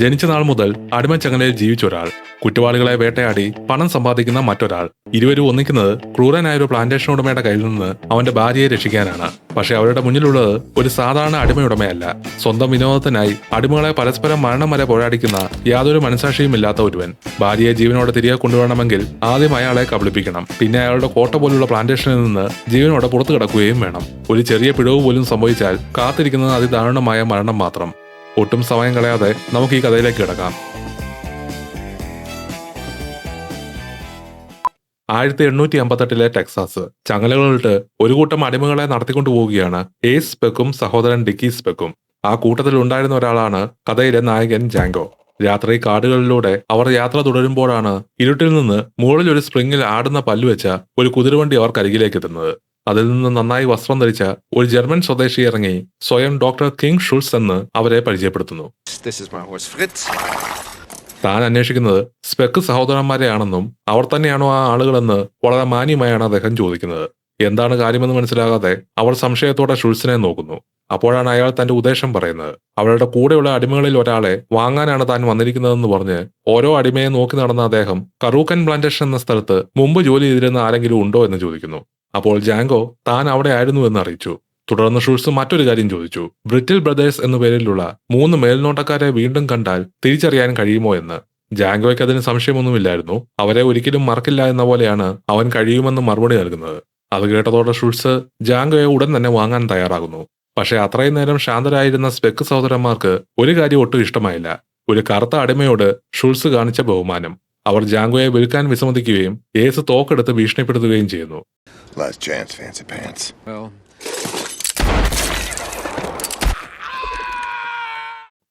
ജനിച്ച നാൾ മുതൽ അടിമച്ചങ്ങലയിൽ ജീവിച്ച ഒരാൾ, കുറ്റവാളികളെ വേട്ടയാടി പണം സമ്പാദിക്കുന്ന മറ്റൊരാൾ. ഇരുവരും ഒന്നിക്കുന്നത് ക്രൂരനായ ഒരു പ്ലാന്റേഷൻ ഉടമയുടെ കയ്യിൽ നിന്ന് അവന്റെ ഭാര്യയെ രക്ഷിക്കാനാണ്. പക്ഷെ അവരുടെ മുന്നിലുള്ളത് ഒരു സാധാരണ അടിമയുടമയല്ല. സ്വന്തം വിനോദത്തിനായി അടിമകളെ പരസ്പരം മരണം വരെ പോരാടിക്കുന്ന യാതൊരു മനസാക്ഷിയും ഇല്ലാത്ത ഒരുവൻ. ഭാര്യയെ ജീവനോടെ തിരികെ കൊണ്ടുവരണമെങ്കിൽ ആദ്യം അയാളെ കബളിപ്പിക്കണം. പിന്നെ അയാളുടെ കോട്ട പോലുള്ള പ്ലാന്റേഷനിൽ നിന്ന് ജീവനോടെ പുറത്തു കിടക്കുകയും വേണം. ഒരു ചെറിയ പിഴവ് പോലും സംഭവിച്ചാൽ കാത്തിരിക്കുന്നത് അതിദാരുണമായ മരണം മാത്രം. ഒട്ടും സമയം കളയാതെ നമുക്ക് ഈ കഥയിലേക്ക് കിടക്കാം. 1858 ടെക്സാസ്. ചങ്ങലകളിട്ട് ഒരു കൂട്ടം അടിമകളെ നടത്തിക്കൊണ്ടു പോവുകയാണ് ഏസ് സ്പെക്കും സഹോദരൻ ഡിക്കി സ്പെക്കും. ആ കൂട്ടത്തിൽ ഉണ്ടായിരുന്ന ഒരാളാണ് കഥയിലെ നായകൻ ജാങ്കോ. രാത്രി കാടുകളിലൂടെ അവർ യാത്ര തുടരുമ്പോഴാണ് ഇരുട്ടിൽ നിന്ന് മുകളിൽ ഒരു സ്പ്രിംഗിൽ ആടുന്ന പല്ലുവെച്ച ഒരു കുതിരവണ്ടി അവർക്കരികിലേക്ക് എത്തുന്നത്. അതിൽ നിന്ന് നന്നായി വസ്ത്രം ധരിച്ച ഒരു ജർമ്മൻ സ്വദേശി ഇറങ്ങി സ്വയം ഡോക്ടർ കിങ് ഷുൾസ് എന്ന് അവരെ പരിചയപ്പെടുത്തുന്നു. താൻ അന്വേഷിക്കുന്നത് സ്പെക്ക് സഹോദരന്മാരെയാണെന്നും അവർ തന്നെയാണോ ആ ആളുകളെന്ന് വളരെ മാന്യമായാണ് അദ്ദേഹം ചോദിക്കുന്നത്. എന്താണ് കാര്യമെന്ന് മനസ്സിലാകാതെ അവർ സംശയത്തോടെ ഷുൾസിനെ നോക്കുന്നു. അപ്പോഴാണ് അയാൾ തന്റെ ഉദ്ദേശം പറയുന്നത്. അവരുടെ കൂടെയുള്ള അടിമകളിൽ ഒരാളെ വാങ്ങാനാണ് താൻ വന്നിരിക്കുന്നതെന്ന് പറഞ്ഞ് ഓരോ അടിമയെ നോക്കി നടന്ന അദ്ദേഹം കറൂക്കൻ പ്ലാന്റേഷൻ എന്ന സ്ഥലത്ത് മുമ്പ് ജോലി ചെയ്തിരുന്ന ആരെങ്കിലും ഉണ്ടോ എന്ന് ചോദിക്കുന്നു. അപ്പോൾ ജാങ്കോ താൻ അവിടെ ആയിരുന്നു എന്ന് അറിയിച്ചു. തുടർന്ന് ഷുൾസ് മറ്റൊരു കാര്യം ചോദിച്ചു. ബ്രിറ്റിൽ ബ്രദേഴ്സ് എന്നു പേരിലുള്ള 3 മേൽനോട്ടക്കാരെ വീണ്ടും കണ്ടാൽ തിരിച്ചറിയാൻ കഴിയുമോ എന്ന്. ജാങ്കോയ്ക്ക് അതിന് സംശയമൊന്നുമില്ലായിരുന്നു. അവരെ ഒരിക്കലും മറക്കില്ല എന്ന പോലെയാണ് അവൻ കഴിയുമെന്ന് മറുപടി നൽകുന്നത്. അത് കേട്ടതോടെ ഷുൾസ് ജാങ്കോയെ ഉടൻ തന്നെ വാങ്ങാൻ തയ്യാറാകുന്നു. പക്ഷെ അത്രയും നേരം ശാന്തരായിരുന്ന സ്പെക്ക് സഹോദരന്മാർക്ക് ഒരു കാര്യം ഒട്ടും ഇഷ്ടമായില്ല. ഒരു കറുത്ത അടിമയോട് ഷുൾസ് കാണിച്ച ബഹുമാനം. അവർ ജാങ്കോയെ വിൽക്കാൻ വിസമ്മതിക്കുകയും ഏസ് തോക്കെടുത്ത് ഭീഷണിപ്പെടുത്തുകയും ചെയ്യുന്നു.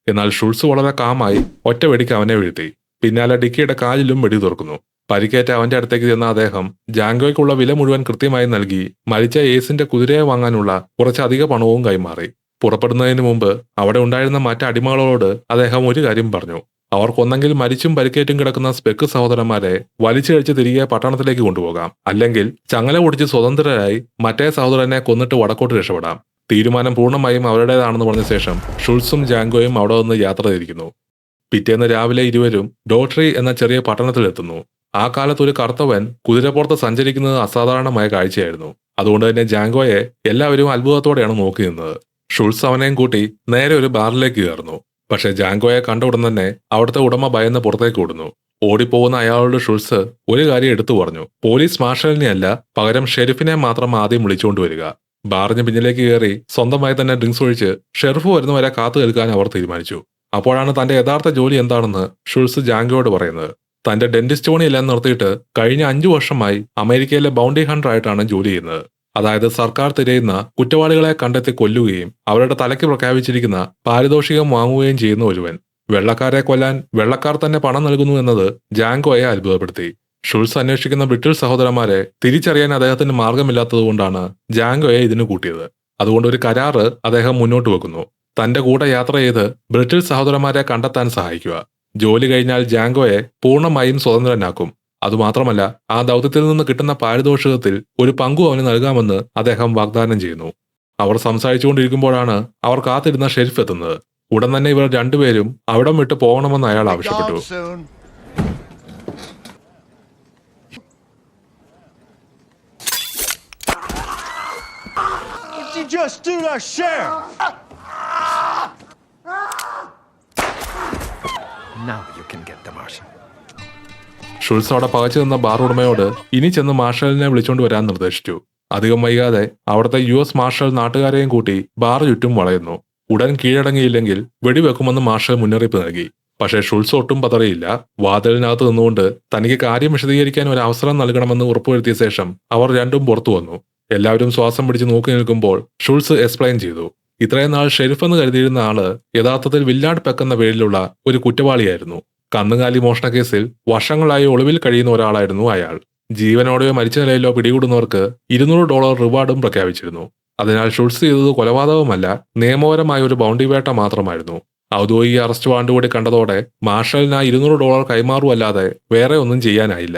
എന്നാൽ ഷുൾസ് വളരെ കാമായി ഒറ്റ വെടിക്ക് അവനെ വീഴ്ത്തി. പിന്നാലെ ഡിക്കിയുടെ കാലിലും വെടി തുറക്കുന്നു. പരിക്കേറ്റ അവന്റെ അടുത്തേക്ക് ചെന്ന അദ്ദേഹം ജാങ്കോയ്ക്കുള്ള വില മുഴുവൻ കൃത്യമായി നൽകി മരിച്ച ഏസിന്റെ കുതിരയെ വാങ്ങാനുള്ള കുറച്ചധിക പണവും കൈമാറി. പുറപ്പെടുന്നതിന് മുമ്പ് അവിടെ ഉണ്ടായിരുന്ന മറ്റ് അടിമകളോട് അദ്ദേഹം ഒരു കാര്യം പറഞ്ഞു. അവർക്കൊന്നെങ്കിൽ മരിച്ചും പരിക്കേറ്റും കിടക്കുന്ന സ്പെക്ക് സഹോദരന്മാരെ വലിച്ചഴിച്ച് തിരികെ പട്ടണത്തിലേക്ക് കൊണ്ടുപോകാം, അല്ലെങ്കിൽ ചങ്ങല പൊടിച്ച് സ്വതന്ത്രരായി മറ്റേ സഹോദരനെ കൊന്നിട്ട് വടക്കോട്ട് രക്ഷപ്പെടാം. തീരുമാനം പൂർണ്ണമായും അവരുടേതാണെന്ന് പറഞ്ഞ ശേഷം ഷുൾസും ജാങ്കോയും അവിടെ നിന്ന് യാത്ര തിരിക്കുന്നു. പിറ്റേന്ന് രാവിലെ ഇരുവരും ഡോട്രി എന്ന ചെറിയ പട്ടണത്തിലെത്തുന്നു. ആ കാലത്ത് ഒരു കറുത്തവൻ കുതിരപ്പുറത്ത് സഞ്ചരിക്കുന്നത് അസാധാരണമായ കാഴ്ചയായിരുന്നു. അതുകൊണ്ട് തന്നെ ജാങ്കോയെ എല്ലാവരും അത്ഭുതത്തോടെയാണ് നോക്കി നിന്നത്. ഷുൾസ് അവനെയും കൂട്ടി നേരെ ഒരു ബാറിലേക്ക് കയറുന്നു. പക്ഷെ ജാങ്കോയെ കണ്ട ഉടൻ തന്നെ അവിടുത്തെ ഉടമ ഭയന്ന് പുറത്തേക്ക് ഓടുന്നു. ഓടിപ്പോകുന്ന അയാളോട് ഷുൾസ് ഒരു കാര്യം എടുത്തു പറഞ്ഞു. പോലീസ് മാർഷലിനെയല്ല, പകരം ഷെരിഫിനെ മാത്രം ആദ്യം വിളിച്ചുകൊണ്ടുവരിക. ബാറിന് പിന്നിലേക്ക് കയറി സ്വന്തമായി തന്നെ ഡ്രിങ്ക്സ് ഒഴിച്ച് ഷെറിഫ് വരുന്നവരെ കാത്തു നിൽക്കാൻ അവർ തീരുമാനിച്ചു. അപ്പോഴാണ് തന്റെ യഥാർത്ഥ ജോലി എന്താണെന്ന് ഷുൾസ് ജാങ്കോയോട് പറയുന്നത്. തന്റെ ഡെന്റിസ്റ്റ് പണിയെല്ലാം നിർത്തിയിട്ട് കഴിഞ്ഞ 5 വർഷമായി അമേരിക്കയിലെ ബൗണ്ടി ഹണ്ടർ ആയിട്ടാണ് ജോലി ചെയ്യുന്നത്. അതായത് സർക്കാർ തിരയുന്ന കുറ്റവാളികളെ കണ്ടെത്തി കൊല്ലുകയും അവരുടെ തലയ്ക്ക് പ്രഖ്യാപിച്ചിരിക്കുന്ന പാരിതോഷികം വാങ്ങുകയും ചെയ്യുന്ന ഒരുവൻ. വെള്ളക്കാരെ കൊല്ലാൻ വെള്ളക്കാർ തന്നെ പണം നൽകുന്നു എന്നത് ജാങ്കോയെ അത്ഭുതപ്പെടുത്തി. ഷുൾസ് അന്വേഷിക്കുന്ന ബ്രിട്ടിൽ സഹോദരന്മാരെ തിരിച്ചറിയാൻ അദ്ദേഹത്തിന് മാർഗമില്ലാത്തതുകൊണ്ടാണ് ജാങ്കോയെ ഇതിനു കൂട്ടിയത്. അതുകൊണ്ട് ഒരു കരാറ് അദ്ദേഹം മുന്നോട്ട് വെക്കുന്നു. തന്റെ കൂടെ യാത്ര ചെയ്ത് ബ്രിട്ടിൽ സഹോദരന്മാരെ കണ്ടെത്താൻ സഹായിക്കുക. ജോലി കഴിഞ്ഞാൽ ജാങ്കോയെ പൂർണ്ണമായും സ്വതന്ത്രനാക്കും. അതുമാത്രമല്ല, ആ ദൗത്യത്തിൽ നിന്ന് കിട്ടുന്ന പാരിതോഷികത്തിൽ ഒരു പങ്കു അവന് നൽകാമെന്ന് അദ്ദേഹം വാഗ്ദാനം ചെയ്യുന്നു. അവർ സംസാരിച്ചുകൊണ്ടിരിക്കുമ്പോഴാണ് അവർ കാത്തിരുന്ന ഷെരിഫ് എത്തുന്നത്. ഉടൻ തന്നെ ഇവർ രണ്ടുപേരും അവിടം വിട്ട് പോകണമെന്ന് അയാൾ ആവശ്യപ്പെട്ടു. ഷുൾസ് അവിടെ പകച്ചു നിന്ന ബാർ ഉടമയോട് ഇനി ചെന്ന് മാർഷലിനെ വിളിച്ചുകൊണ്ട് വരാൻ നിർദ്ദേശിച്ചു. അധികം വൈകാതെ അവിടുത്തെ US മാർഷൽ നാട്ടുകാരെയും കൂട്ടി ബാർ ചുറ്റും വളയുന്നു. ഉടൻ കീഴടങ്ങിയില്ലെങ്കിൽ വെടിവെക്കുമെന്ന് മാർഷൽ മുന്നറിയിപ്പ് നൽകി. പക്ഷേ ഷുൾസ് ഒട്ടും പതറിയില്ല. വാതിലിനകത്ത് നിന്നുകൊണ്ട് തനിക്ക് കാര്യം വിശദീകരിക്കാൻ ഒരു അവസരം നൽകണമെന്ന് ഉറപ്പുവരുത്തിയ ശേഷം അവർ രണ്ടും പുറത്തു വന്നു. എല്ലാവരും ശ്വാസം പിടിച്ച് നോക്കി നിൽക്കുമ്പോൾ ഷുൾസ് എക്സ്പ്ലെയിൻ ചെയ്തു. ഇത്രയും നാൾ ഷെരിഫ് എന്ന് കരുതിയിരുന്ന ആള് യഥാർത്ഥത്തിൽ വില്ലാഡ് പെക്ക് എന്ന പേരിലുള്ള ഒരു കുറ്റവാളിയായിരുന്നു. കന്നുകാലി മോഷണ കേസിൽ വർഷങ്ങളായി ഒളിവിൽ കഴിയുന്ന ഒരാളായിരുന്നു അയാൾ. ജീവനോടെയോ മരിച്ച നിലയിലോ പിടികൂടുന്നവർക്ക് $200 റിവാർഡും പ്രഖ്യാപിച്ചിരുന്നു. അതിനാൽ ഷുൾസ് ചെയ്തത് കൊലപാതകമല്ല, നിയമപരമായ ഒരു ബൗണ്ടി വേട്ട മാത്രമായിരുന്നു. ഔദ്യോഗിക അറസ്റ്റ് വാറണ്ട് കൂടി കണ്ടതോടെ മാർഷലിന് $200 കൈമാറുമല്ലാതെ വേറെ ഒന്നും ചെയ്യാനായില്ല.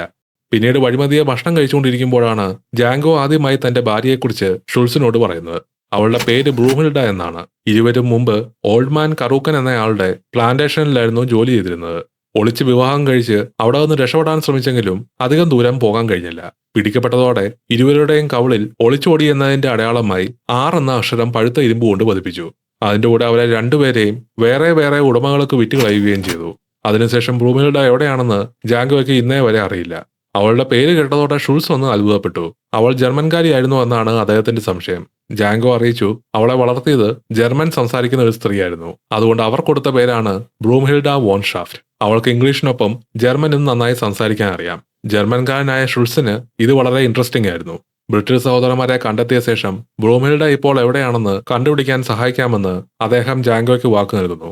പിന്നീട് വഴിമതിയെ ഭക്ഷണം കഴിച്ചുകൊണ്ടിരിക്കുമ്പോഴാണ് ജാങ്കോ ആദ്യമായി തന്റെ ഭാര്യയെക്കുറിച്ച് ഷുൾസിനോട് പറയുന്നത്. അവളുടെ പേര് ബ്രൂമിൽഡ എന്നാണ്. ഇരുവരും മുമ്പ് ഓൾഡ് മാൻ കറൂക്കൻ എന്നയാളുടെ പ്ലാന്റേഷനിലായിരുന്നു ജോലി ചെയ്തിരുന്നത്. ഒളിച്ച് വിവാഹം കഴിച്ച് അവിടെ നിന്ന് രക്ഷപ്പെടാൻ ശ്രമിച്ചെങ്കിലും അധികം ദൂരം പോകാൻ കഴിഞ്ഞില്ല. പിടിക്കപ്പെട്ടതോടെ ഇരുവരുടെയും കവിളിൽ ഒളിച്ചോടി എന്നതിന്റെ അടയാളമായി 6 എന്ന അക്ഷരം പഴുത്ത ഇരുമ്പ് കൊണ്ട് പതിപ്പിച്ചു. അതിന്റെ കൂടെ അവരെ രണ്ടുപേരെയും വേറെ വേറെ ഉടമകൾക്ക് വിറ്റുകളയുകയും ചെയ്തു. അതിനുശേഷം ബ്രൂമിൽഡ എവിടെയാണെന്ന് ജാങ്കോയ്ക്ക് ഇന്നേ വരെ അറിയില്ല. അവളുടെ പേര് കേട്ടതോടെ ഷുൾസ് ഒന്ന് അത്ഭുതപ്പെട്ടു. അവൾ ജർമ്മൻകാരിയായിരുന്നു എന്നാണ് അദ്ദേഹത്തിന്റെ സംശയം. ജാങ്കോ അറിയിച്ചു അവളെ വളർത്തിയത് ജർമ്മൻ സംസാരിക്കുന്ന ഒരു സ്ത്രീയായിരുന്നു. അതുകൊണ്ട് അവർ കൊടുത്ത പേരാണ് ബ്രൂംഹിൽഡ വോൺ ഷാഫ്റ്റ്. അവൾക്ക് ഇംഗ്ലീഷിനൊപ്പം ജർമ്മനും നന്നായി സംസാരിക്കാൻ അറിയാം. ജർമ്മൻകാരനായ ഷുൾസിന് ഇത് വളരെ ഇൻട്രസ്റ്റിംഗ് ആയിരുന്നു. ബ്രിട്ടീഷ് സഹോദരന്മാരെ കണ്ടെത്തിയ ശേഷം ബ്രൂംഹിൽഡ ഇപ്പോൾ എവിടെയാണെന്ന് കണ്ടുപിടിക്കാൻ സഹായിക്കാമെന്ന് അദ്ദേഹം ജാങ്കോയ്ക്ക് വാക്ക് നൽകുന്നു.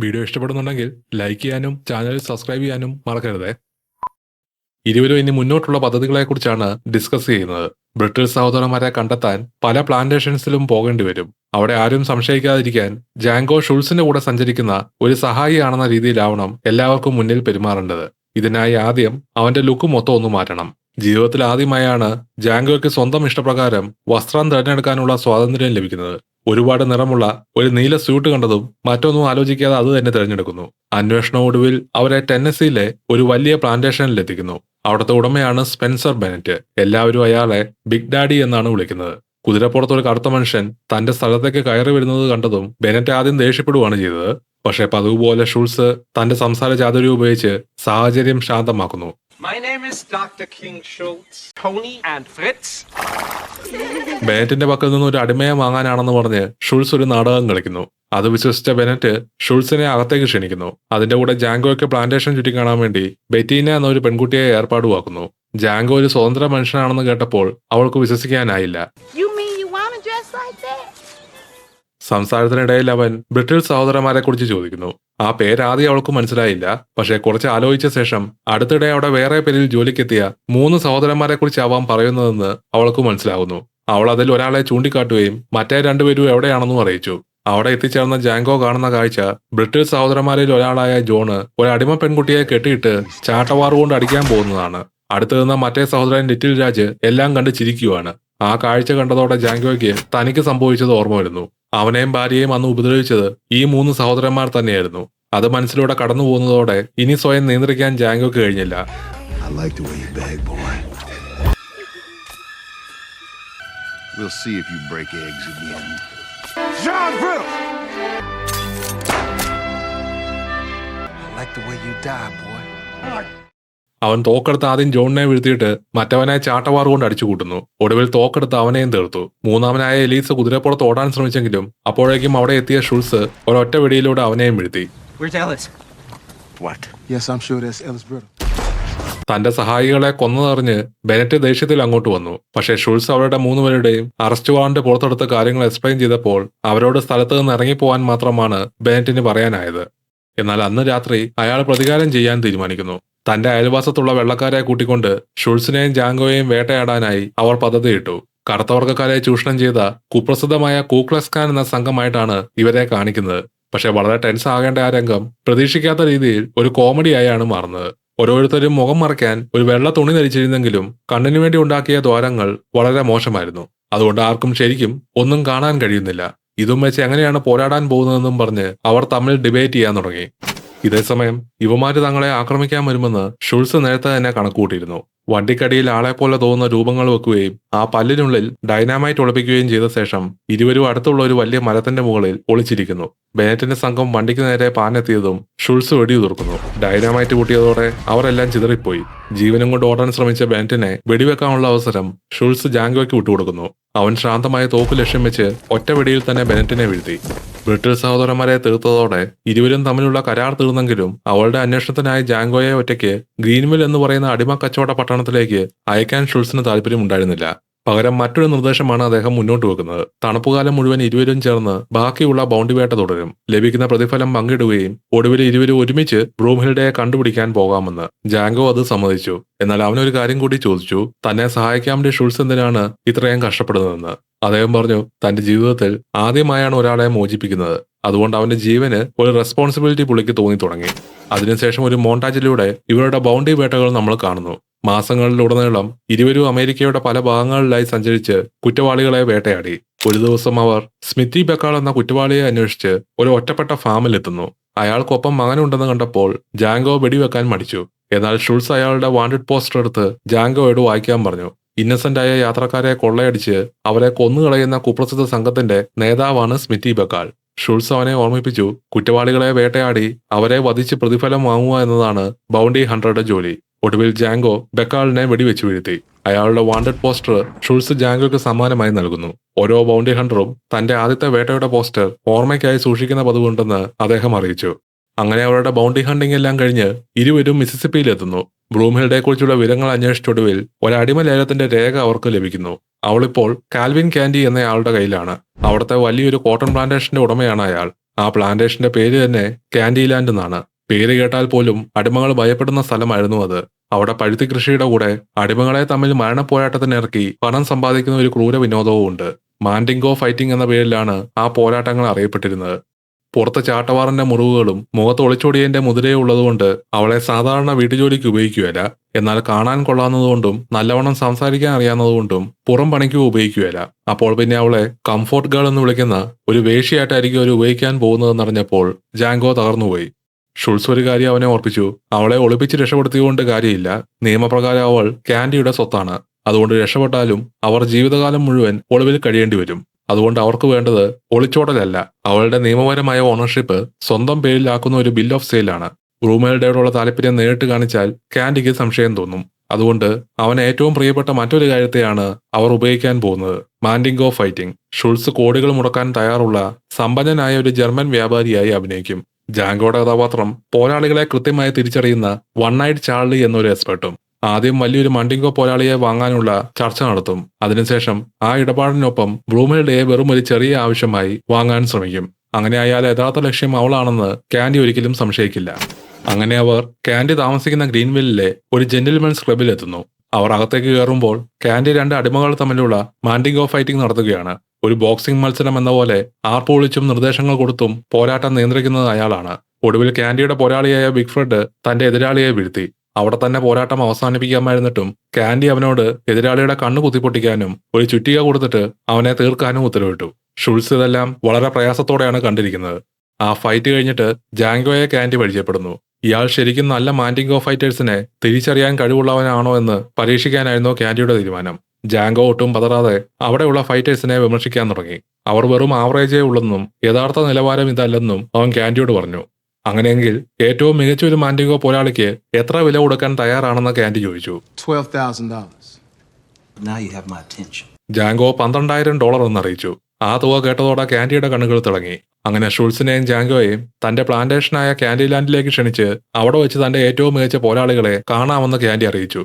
വീഡിയോ ഇഷ്ടപ്പെടുന്നുണ്ടെങ്കിൽ ലൈക്ക് ചെയ്യാനും ചാനൽ സബ്സ്ക്രൈബ് ചെയ്യാനും മറക്കരുതേ. ഇരുവരും ഇനി മുന്നോട്ടുള്ള പദ്ധതികളെക്കുറിച്ചാണ് ഡിസ്കസ് ചെയ്യുന്നത്. ബ്രിട്ടീഷ് സഹോദരന്മാരെ കണ്ടെത്താൻ പല പ്ലാന്റേഷൻസിലും പോകേണ്ടി വരും. അവിടെ ആരും സംശയിക്കാതിരിക്കാൻ ജാങ്കോ ഷുൾസിന്റെ കൂടെ സഞ്ചരിക്കുന്ന ഒരു സഹായിയാണെന്ന രീതിയിലാവണം എല്ലാവർക്കും മുന്നിൽ പെരുമാറേണ്ടത്. ഇതിനായി ആദ്യം അവന്റെ ലുക്ക് മൊത്തം ഒന്ന് മാറ്റണം. ജീവിതത്തിൽ ആദ്യമായാണ് ജാങ്കോയ്ക്ക് സ്വന്തം ഇഷ്ടപ്രകാരം വസ്ത്രം തിരഞ്ഞെടുക്കാനുള്ള സ്വാതന്ത്ര്യം ലഭിക്കുന്നത്. ഒരുപാട് നിറമുള്ള ഒരു നീല സ്യൂട്ട് കണ്ടതും മറ്റൊന്നും ആലോചിക്കാതെ അത് തന്നെ തിരഞ്ഞെടുക്കുന്നു. അന്വേഷണം ഒടുവിൽ അവരെ ടെന്നസിയിലെ ഒരു വലിയ പ്ലാന്റേഷനിൽ എത്തിക്കുന്നു. അവിടുത്തെ ഉടമയാണ് സ്പെൻസർ ബെനറ്റ്. എല്ലാവരും അയാളെ ബിഗ് ഡാഡി എന്നാണ് വിളിക്കുന്നത്. കുതിരപ്പുറത്തൊരു കറുത്ത മനുഷ്യൻ തന്റെ സ്ഥലത്തേക്ക് കയറി വരുന്നത് കണ്ടതും ബെനറ്റ് ആദ്യം ദേഷ്യപ്പെടുകയാണ് ചെയ്തത്. പക്ഷേ പതിവ് പോലെ ഷുൾസ് തന്റെ സംസാര ചാതുര്യം ഉപയോഗിച്ച് സാഹചര്യം ശാന്തമാക്കുന്നു. My name is Dr. King Schultz, Tony and Fritz. ബെനറ്റിന്റെ പക്കൽ നിന്ന് ഒരു അടിമയെ വാങ്ങാനാണെന്ന് പറഞ്ഞ് ഷുൾസ് ഒരു നാടകം കളിക്കുന്നു. അത് വിശ്വസിച്ച ബെനറ്റ് ഷുൾസിനെ അകത്തേക്ക് ക്ഷണിക്കുന്നു. അതിന്റെ കൂടെ ജാങ്കോയ്ക്ക് പ്ലാന്റേഷൻ ചുറ്റി കാണാൻ വേണ്ടി ബെറ്റീന എന്നൊരു പെൺകുട്ടിയെ ഏർപ്പാടുവാക്കുന്നു. ജാങ്കോ ഒരു സ്വതന്ത്ര മനുഷ്യനാണെന്ന് കേട്ടപ്പോൾ അവൾക്ക് വിശ്വസിക്കാനായില്ല. സംസാരത്തിനിടയിൽ അവൻ ബ്രിട്ടീഷ് സഹോദരന്മാരെ കുറിച്ച് ചോദിക്കുന്നു. ആ പേരാദ്യം അവൾക്ക് മനസ്സിലായില്ല. പക്ഷെ കുറച്ച് ആലോചിച്ച ശേഷം അടുത്തിടെ അവിടെ വേറെ പേരിൽ ജോലിക്കെത്തിയ 3 സഹോദരന്മാരെ കുറിച്ചാവാം പറയുന്നതെന്ന് അവൾക്ക് മനസ്സിലാവുന്നു. അവൾ അതിൽ ഒരാളെ ചൂണ്ടിക്കാട്ടുകയും മറ്റേ 2 പേരും എവിടെയാണെന്നും അറിയിച്ചു. അവിടെ എത്തിച്ചേർന്ന ജാങ്കോ കാണുന്ന കാഴ്ച ബ്രിട്ടീഷ് സഹോദരന്മാരിൽ ഒരാളായ ജോണ് ഒരു അടിമ പെൺകുട്ടിയെ കെട്ടിയിട്ട് ചാട്ടവാറുകൊണ്ട് അടിക്കാൻ പോകുന്നതാണ്. അടുത്തു നിന്ന മറ്റേ സഹോദരൻ ലിറ്റിൽ രാജ് എല്ലാം കണ്ട് ചിരിക്കുവാണ്. ആ കാഴ്ച കണ്ടതോടെ ജാങ്കോയ്ക്ക് തനിക്ക് സംഭവിച്ചത് ഓർമ്മ വരുന്നു. അവനെയും ഭാര്യയെയും അന്ന് ഉപദ്രവിച്ചത് ഈ 3 സഹോദരന്മാർ തന്നെയായിരുന്നു. അത് മനസ്സിലൂടെ കടന്നു പോകുന്നതോടെ ഇനി സ്വയം നിയന്ത്രിക്കാൻ ജാങ്കോയ്ക്ക് കഴിഞ്ഞില്ല. അവൻ തോക്കെടുത്ത് ആദ്യം ജോണിനെ വീഴ്ത്തിയിട്ട് മറ്റവനെ ചാട്ടവാറ് കൊണ്ട് അടിച്ചു കൂട്ടുന്നു. ഒടുവിൽ തോക്കെടുത്ത് അവനെയും തീർത്തു. മൂന്നാമനായ എലീസ് കുതിരപ്പുറത്ത് ഓടാൻ ശ്രമിച്ചെങ്കിലും അപ്പോഴേക്കും അവിടെ എത്തിയ ഷുൾസ് ഒരൊറ്റ വെടിയിലൂടെ അവനെയും വീഴ്ത്തി. തന്റെ സഹായികളെ കൊന്നതറിഞ്ഞ് ബെനറ്റ് ദേഷ്യത്തിൽ അങ്ങോട്ട് വന്നു. പക്ഷേ ഷുൾസ് അവരുടെ 3 പേരുടെയും അറസ്റ്റ് വാറന്റ് പുറത്തെടുത്ത കാര്യങ്ങൾ എക്സ്പ്ലെയിൻ ചെയ്തപ്പോൾ അവരോട് സ്ഥലത്ത് നിന്ന് ഇറങ്ങിപ്പോവാൻ മാത്രമാണ് ബെനറ്റിന് പറയാനായത്. എന്നാൽ അന്ന് രാത്രി അയാൾ പ്രതികാരം ചെയ്യാൻ തീരുമാനിക്കുന്നു. തന്റെ അയൽവാസത്തുള്ള വെള്ളക്കാരെ കൂട്ടിക്കൊണ്ട് ഷുൾസിനെയും ജാങ്കോയെയും വേട്ടയാടാനായി അവർ പദ്ധതിയിട്ടു. കറുത്തവർഗക്കാരെ ചൂഷണം ചെയ്ത കുപ്രസിദ്ധമായ കൂക്ലക്സ് ക്ലാൻ എന്ന സംഘമായിട്ടാണ് ഇവരെ കാണിക്കുന്നത്. പക്ഷെ വളരെ ടെൻസ് ആകേണ്ട ആ രംഗം പ്രതീക്ഷിക്കാത്ത രീതിയിൽ ഒരു കോമഡിയായാണ് മാറുന്നത്. ഓരോരുത്തരും മുഖം മറയ്ക്കാൻ ഒരു വെള്ള തുണി ധരിച്ചിരുന്നെങ്കിലും കണ്ണിനു വേണ്ടി ഉണ്ടാക്കിയ ദ്വാരങ്ങൾ വളരെ മോശമായിരുന്നു. അതുകൊണ്ട് ആർക്കും ശരിക്കും ഒന്നും കാണാൻ കഴിയുന്നില്ല. ഇതും വെച്ച് എങ്ങനെയാണ് പോരാടാൻ പോകുന്നതെന്നും പറഞ്ഞ് അവർ തമ്മിൽ ഡിബേറ്റ് ചെയ്യാൻ തുടങ്ങി. ഇതേസമയം ഇവമാര് തങ്ങളെ ആക്രമിക്കാൻ വരുമെന്ന് ഷുൾസ് നേരത്തെ തന്നെ കണക്കുകൂട്ടിയിരുന്നു. വണ്ടിക്കടിയിൽ ആളെപ്പോലെ തോന്നുന്ന രൂപങ്ങൾ വെക്കുകയും ആ പല്ലിനുള്ളിൽ ഡൈനാമൈറ്റ് ഒളിപ്പിക്കുകയും ചെയ്ത ശേഷം ഇരുവരും അടുത്തുള്ള ഒരു വലിയ മരത്തിന്റെ മുകളിൽ ഒളിച്ചിരിക്കുന്നു. ബെനറ്റിന്റെ സംഘം വണ്ടിക്ക് നേരെ പാഞ്ഞെത്തിയതും ഷുൾസ് വെടിയുതിർക്കുന്നു. ഡൈനാമൈറ്റ് കൂട്ടിയതോടെ അവരെല്ലാം ചിതറിപ്പോയി. ജീവനും കൊണ്ട് ഓടാൻ ശ്രമിച്ച ബെനറ്റിനെ വെടിവെക്കാനുള്ള അവസരം ഷുൾസ് ജാങ്കോയ്ക്ക് വിട്ടുകൊടുക്കുന്നു. അവൻ ശാന്തമായ തോക്ക് ലക്ഷ്യം വെച്ച് ഒറ്റ വെടിയിൽ തന്നെ ബെനറ്റിനെ വീഴ്ത്തി. ബ്രിട്ടീഷ് സഹോദരന്മാരെ തീർത്തതോടെ ഇരുവരും തമ്മിലുള്ള കരാർ തീർന്നെങ്കിലും അവളുടെ അന്വേഷണത്തിനായി ജാങ്കോയെ ഒറ്റയ്ക്ക് ഗ്രീൻവിൽ എന്ന് പറയുന്ന അടിമ കച്ചവട പട്ടണത്തിലേക്ക് അയക്കാൻ ഷുൾസിന് താല്പര്യമുണ്ടായിരുന്നില്ല. പകരം മറ്റൊരു നിർദ്ദേശമാണ് അദ്ദേഹം മുന്നോട്ട് വെക്കുന്നത്. തണുപ്പുകാലം മുഴുവൻ ഇരുവരും ചേർന്ന് ബാക്കിയുള്ള ബൗണ്ടി വേട്ട തുടരും. ലഭിക്കുന്ന പ്രതിഫലം പങ്കിടുകയും ഒടുവിൽ ഇരുവരും ഒരുമിച്ച് ബ്രൂംഹിൽഡയെ കണ്ടുപിടിക്കാൻ പോകാമെന്ന്. ജാങ്കോ അത് സമ്മതിച്ചു. എന്നാൽ അവനൊരു കാര്യം കൂടി ചോദിച്ചു. തന്നെ സഹായിക്കാൻ വേണ്ടി ഷുൾസ് എന്തിനാണ് ഇത്രയും കഷ്ടപ്പെടുന്നതെന്ന്. അദ്ദേഹം പറഞ്ഞു തന്റെ ജീവിതത്തിൽ ആദ്യമായാണ് ഒരാളെ മോചിപ്പിക്കുന്നത്. അതുകൊണ്ട് അവന്റെ ജീവന് ഒരു റെസ്പോൺസിബിലിറ്റി പുള്ളിക്ക് തോന്നി തുടങ്ങി. അതിനുശേഷം ഒരു മോണ്ടാജിലൂടെ ഇവരുടെ ബൗണ്ടി വേട്ടകൾ നമ്മൾ കാണുന്നു. മാസങ്ങളിലുടനീളം ഇരുവരും അമേരിക്കയുടെ പല ഭാഗങ്ങളിലായി സഞ്ചരിച്ച് കുറ്റവാളികളെ വേട്ടയാടി. ഒരു ദിവസം അവർ സ്മിത്തി ബെക്കാൾ എന്ന കുറ്റവാളിയെ അന്വേഷിച്ച് ഒരു ഒറ്റപ്പെട്ട ഫാമിലെത്തുന്നു. അയാൾക്കൊപ്പം മകനുണ്ടെന്ന് കണ്ടപ്പോൾ ജാങ്കോ വെടിവെക്കാൻ മടിച്ചു. എന്നാൽ ഷുൾസ് അയാളുടെ വാണ്ടഡ് പോസ്റ്റർ എടുത്ത് ജാങ്കോയോട് വായിക്കാൻ പറഞ്ഞു. ഇന്നസെന്റായ യാത്രക്കാരെ കൊള്ളയടിച്ച് അവരെ കൊന്നുകളയുന്ന കുപ്രസിദ്ധ സംഘത്തിന്റെ നേതാവാണ് സ്മിത്തി ബെക്കാൾ. ഷുൾസ് അവനെ ഓർമ്മിപ്പിച്ചു, കുറ്റവാളികളെ വേട്ടയാടി അവരെ വധിച്ച് പ്രതിഫലം വാങ്ങുക എന്നതാണ് ബൗണ്ടി ഹണ്ടറുടെ ജോലി. ഒടുവിൽ ജാങ്കോ ബെക്കാളിനെ വെടിവെച്ച് വീഴ്ത്തി. അയാളുടെ വാണ്ടഡ് പോസ്റ്റർ ഷുൾസ് ജാങ്കോയ്ക്ക് സമ്മാനമായി നൽകുന്നു. ഓരോ ബൗണ്ടി ഹണ്ടറും തന്റെ ആദ്യത്തെ വേട്ടയുടെ പോസ്റ്റർ ഓർമ്മയ്ക്കായി സൂക്ഷിക്കുന്ന പതിവുണ്ടെന്ന് അദ്ദേഹം അറിയിച്ചു. അങ്ങനെ അവരുടെ ബൗണ്ടി ഹണ്ടിങ് എല്ലാം കഴിഞ്ഞ് ഇരുവരും മിസിസിപ്പിയിലെത്തുന്നു. ബ്രൂംഹിൽഡയെക്കുറിച്ചുള്ള വിവരങ്ങൾ അന്വേഷിച്ചൊടുവിൽ ഒരടിമ ലേലത്തിന്റെ രേഖ അവർക്ക് ലഭിക്കുന്നു. അവളിപ്പോൾ കാൽവിൻ കാൻഡി എന്നയാളുടെ കയ്യിലാണ്. അവിടുത്തെ വലിയൊരു കോട്ടൺ പ്ലാന്റേഷന്റെ ഉടമയാണ് അയാൾ. ആ പ്ലാന്റേഷന്റെ പേര് തന്നെ കാൻഡിലാൻഡ് എന്നാണ്. പേര് കേട്ടാൽ പോലും അടിമകൾ ഭയപ്പെടുന്ന സ്ഥലമായിരുന്നു അത്. അവിടെ പഴുത്തി കൃഷിയുടെ കൂടെ അടിമകളെ തമ്മിൽ മരണപ്പോരാട്ടത്തിനിറക്കി പണം സമ്പാദിക്കുന്ന ഒരു ക്രൂര വിനോദവും ഉണ്ട്. മാൻഡിംഗോ ഫൈറ്റിംഗ് എന്ന പേരിലാണ് ആ പോരാട്ടങ്ങൾ അറിയപ്പെട്ടിരുന്നത്. പുറത്ത് ചാട്ടവാറിന്റെ മുറിവുകളും മുഖത്ത് ഒളിച്ചോടിയതിന്റെ മുതിരയും ഉള്ളതുകൊണ്ട് അവളെ സാധാരണ വീട്ടുജോലിക്ക് ഉപയോഗിക്കുകയില്ല. എന്നാൽ കാണാൻ കൊള്ളാവുന്നതുകൊണ്ടും നല്ലവണ്ണം സംസാരിക്കാൻ അറിയാവുന്നതുകൊണ്ടും പുറം പണിക്കും ഉപയോഗിക്കുകയില്ല. അപ്പോൾ പിന്നെ അവളെ കംഫോർട്ട് ഗേൾ എന്ന് വിളിക്കുന്ന ഒരു വേശ്യയായിട്ടായിരിക്കും അവർ ഉപയോഗിക്കാൻ പോകുന്നതെന്നറിഞ്ഞപ്പോൾ ജാങ്കോ തകർന്നുപോയി. ഷുൾസ് ഒരു കാര്യം അവനെ ഓർപ്പിച്ചു, അവളെ ഒളിപ്പിച്ച് രക്ഷപ്പെടുത്തിയതുകൊണ്ട് കാര്യമില്ല. നിയമപ്രകാരം അവൾ കാൻഡിയുടെ സ്വത്താണ്. അതുകൊണ്ട് രക്ഷപ്പെട്ടാലും അവർ ജീവിതകാലം മുഴുവൻ ഒളിവിൽ കഴിയേണ്ടി വരും. അതുകൊണ്ട് അവർക്ക് വേണ്ടത് ഒളിച്ചോടലല്ല, അവളുടെ നിയമപരമായ ഓണർഷിപ്പ് സ്വന്തം പേരിലാക്കുന്ന ഒരു ബിൽ ഓഫ് സെയിലാണ്. ബ്രൂമേൽഡയോടുള്ള താല്പര്യം നേരിട്ട് കാണിച്ചാൽ കാൻഡിക്ക് സംശയം തോന്നും. അതുകൊണ്ട് അവന് ഏറ്റവും പ്രിയപ്പെട്ട മറ്റൊരു കാര്യത്തെയാണ് അവർ ഉപയോഗിക്കാൻ പോകുന്നത്, മാൻഡിംഗോ ഫൈറ്റിംഗ്. ഷുൾസ് കോടികൾ മുടക്കാൻ തയ്യാറുള്ള സമ്പന്നനായ ഒരു ജർമ്മൻ വ്യാപാരിയായി അഭിനയിക്കും. ജാങ്കോയുടെ കഥാപാത്രം പോരാളികളെ കൃത്യമായി തിരിച്ചറിയുന്ന വൺ നൈറ്റ് ചാർലി എന്നൊരു എക്സ്പെർട്ടും. ആദ്യം വലിയൊരു മണ്ടിംഗോ പോരാളിയെ വാങ്ങാനുള്ള ചർച്ച നടത്തും. അതിനുശേഷം ആ ഇടപാടിനൊപ്പം ബ്രൂംഹിൽഡയെ വെറും ഒരു ചെറിയ ആവശ്യമായി വാങ്ങാൻ ശ്രമിക്കും. അങ്ങനെ അയാൾ യഥാർത്ഥ ലക്ഷ്യം അവളാണെന്ന് കാൻഡി ഒരിക്കലും സംശയിക്കില്ല. അങ്ങനെ അവർ കാൻഡി താമസിക്കുന്ന ഗ്രീൻവില്ലിലെ ഒരു ജെന്റിൽമെൻസ് ക്ലബിലെത്തുന്നു. അവർ അകത്തേക്ക് കയറുമ്പോൾ കാൻഡി രണ്ട് അടിമകൾ തമ്മിലുള്ള മാൻഡിംഗോ ഫൈറ്റിംഗ് നടത്തുകയാണ്. ഒരു ബോക്സിംഗ് മത്സരം എന്ന പോലെ ആർപ്പ് വിളിച്ചും നിർദ്ദേശങ്ങൾ കൊടുത്തും പോരാട്ടം നിയന്ത്രിക്കുന്നത് അയാളാണ്. ഒടുവിൽ കാൻഡിയുടെ പോരാളിയായ ബിഗ് ഫ്രെഡ് തന്റെ എതിരാളിയെ വീഴ്ത്തി. അവിടെ തന്നെ പോരാട്ടം അവസാനിപ്പിക്കാമായിരുന്നിട്ടും കാൻഡി അവനോട് എതിരാളിയുടെ കണ്ണ് കുത്തിപ്പൊട്ടിക്കാനും ഒരു ചുറ്റിക കൊടുത്തിട്ട് അവനെ തീർക്കാനും ഉത്തരവിട്ടു. ഷുൾസ് ഇതെല്ലാം വളരെ പ്രയാസത്തോടെയാണ് കണ്ടിരിക്കുന്നത്. ആ ഫൈറ്റ് കഴിഞ്ഞിട്ട് ജാങ്കോയെ കാൻഡി പരിചയപ്പെടുന്നു. ഇയാൾ ശരിക്കും നല്ല മാൻഡിംഗോ ഫൈറ്റേഴ്സിനെ തിരിച്ചറിയാൻ കഴിവുള്ളവനാണോ എന്ന് പരീക്ഷിക്കാനായിരുന്നു കാൻഡിയുടെ തീരുമാനം. ജാങ്കോ ഒട്ടും പതറാതെ അവിടെയുള്ള ഫൈറ്റേഴ്സിനെ വിമർശിക്കാൻ തുടങ്ങി. അവർ വെറും ആവറേജേ ഉള്ളെന്നും യഥാർത്ഥ നിലവാരം ഇതല്ലെന്നും അവൻ കാൻഡിയോട് പറഞ്ഞു. അങ്ങനെയെങ്കിൽ ഏറ്റവും മികച്ച ഒരു മാൻഡിംഗോ പോരാളിക്ക് എത്ര വില കൊടുക്കാൻ തയ്യാറാണെന്ന് കാൻഡി ചോദിച്ചു. $12,000. Now you have my attention. Jango $12,000 എന്നറിയിച്ചു. ആ തുക കേട്ടതോടെ കാൻഡിയുടെ കണ്ണുകൾ തിളങ്ങി. അങ്ങനെ ഷുൾസിനെയും ജാങ്കോയെയും തന്റെ പ്ലാന്റേഷനായ കാൻഡിലാൻഡിലേക്ക് ക്ഷണിച്ച് അവിടെ വെച്ച് തന്റെ ഏറ്റവും മികച്ച പോരാളികളെ കാണാമെന്ന് കാൻഡി അറിയിച്ചു.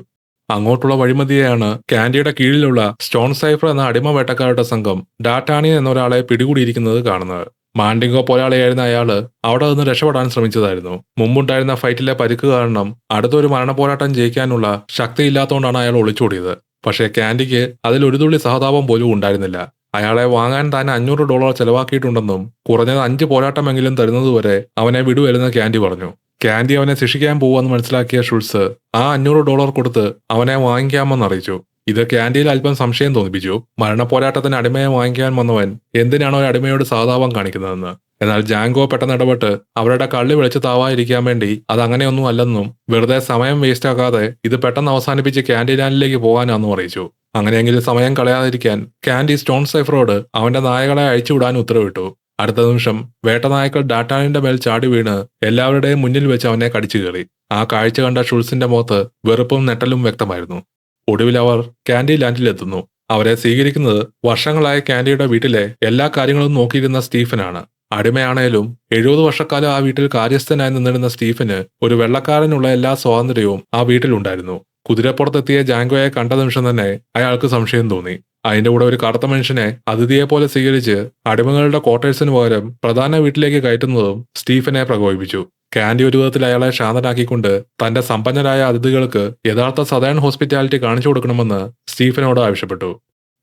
അങ്ങോട്ടുള്ള വഴിമതിയെയാണ് കാൻഡിയുടെ കീഴിലുള്ള സ്റ്റോൺ സൈഫർ എന്ന അടിമ വേട്ടക്കാരുടെ സംഘം ഡാറ്റാണി എന്നൊരാളെ പിടികൂടിയിരിക്കുന്നത് കാണുന്നത്. മാൻഡിംഗോ പോരാളിയായിരുന്ന അയാള് അവിടെ നിന്ന് രക്ഷപ്പെടാൻ ശ്രമിച്ചതായിരുന്നു. മുമ്പുണ്ടായിരുന്ന ഫൈറ്റിലെ പരിക്ക് കാരണം അടുത്തൊരു മരണപോരാട്ടം ജയിക്കാനുള്ള ശക്തിയില്ലാത്തതുകൊണ്ടാണ് അയാൾ ഒളിച്ചോടിയത്. പക്ഷേ കാൻഡിക്ക് അതിൽ ഒരു തുള്ളി സഹതാപം പോലും ഉണ്ടായിരുന്നില്ല. അയാളെ വാങ്ങാൻ താൻ $500 ചെലവാക്കിയിട്ടുണ്ടെന്നും കുറഞ്ഞത് 5 പോരാട്ടമെങ്കിലും തരുന്നതുവരെ അവനെ വിടുവരുന്ന കാൻഡി പറഞ്ഞു. കാൻഡി അവനെ ശിക്ഷിക്കാൻ പോവുമെന്ന് മനസ്സിലാക്കിയ ഷുൾസ് ആ $500 കൊടുത്ത് അവനെ വാങ്ങിക്കാമെന്ന് അറിയിച്ചു. ഇത് കാൻഡിയിൽ അല്പം സംശയം തോന്നിപ്പിച്ചു. മരണപോരാട്ടത്തിന് അടിമയെ വാങ്ങിക്കാൻ വന്നവൻ എന്തിനാണോ ഒരു അടിമയോട് സഹതാപം കാണിക്കുന്നതെന്ന്. എന്നാൽ ജാങ്കോ പെട്ടെന്ന് ഇടപെട്ട് അവരുടെ കള്ളി വിളിച്ച് താവാതിരിക്കാൻ വേണ്ടി അത് അങ്ങനെയൊന്നും അല്ലെന്നും വെറുതെ സമയം വേസ്റ്റ് ആക്കാതെ ഇത് പെട്ടെന്ന് അവസാനിപ്പിച്ച് കാൻഡിലാൻഡിലേക്ക് പോകാനാണെന്നും അറിയിച്ചു. അങ്ങനെയെങ്കിൽ സമയം കളയാതിരിക്കാൻ കാൻഡി സ്റ്റോൺ സൈഫറോട് അവന്റെ നായകളെ അഴിച്ചുവിടാൻ ഉത്തരവിട്ടു. അടുത്ത നിമിഷം വേട്ടനായ്ക്കൾ ഡാറ്റാനിന്റെ മേൽ ചാടി വീണ് എല്ലാവരുടെയും മുന്നിൽ വെച്ച് അവനെ കടിച്ചു കയറി. ആ കാഴ്ച കണ്ട ഷുൾസിന്റെ മുഖത്ത് വെറുപ്പും നെട്ടലും വ്യക്തമായിരുന്നു. ഒടുവിൽ അവർ കാൻഡിലാൻഡിലെത്തുന്നു. അവരെ സ്വീകരിക്കുന്നത് വർഷങ്ങളായി കാൻഡിയുടെ വീട്ടിലെ എല്ലാ കാര്യങ്ങളും നോക്കിയിരുന്ന സ്റ്റീഫനാണ്. അടിമയാണേലും 70 വർഷക്കാലം ആ വീട്ടിൽ കാര്യസ്ഥനായി നിന്നിരുന്ന സ്റ്റീഫന് ഒരു വെള്ളക്കാരനുള്ള എല്ലാ സ്വാതന്ത്ര്യവും ആ വീട്ടിലുണ്ടായിരുന്നു. കുതിരപ്പുറത്തെത്തിയ ജാങ്കോയെ കണ്ട നിമിഷം തന്നെ അയാൾക്ക് സംശയം തോന്നി. അതിന്റെ കൂടെ ഒരു കറുത്ത മനുഷ്യനെ അതിഥിയെ പോലെ സ്വീകരിച്ച് അടിമകളുടെ ക്വാർട്ടേഴ്സിന് പകരം പ്രധാന വീട്ടിലേക്ക് കയറ്റുന്നതും സ്റ്റീഫനെ പ്രകോപിപ്പിച്ചു. കാൻഡി ഒരു വിധത്തിൽ അയാളെ ശാന്തനാക്കിക്കൊണ്ട് തന്റെ സമ്പന്നരായ അതിഥികൾക്ക് യഥാർത്ഥ സദേൺ ഹോസ്പിറ്റാലിറ്റി കാണിച്ചു കൊടുക്കണമെന്ന് സ്റ്റീഫനോട് ആവശ്യപ്പെട്ടു.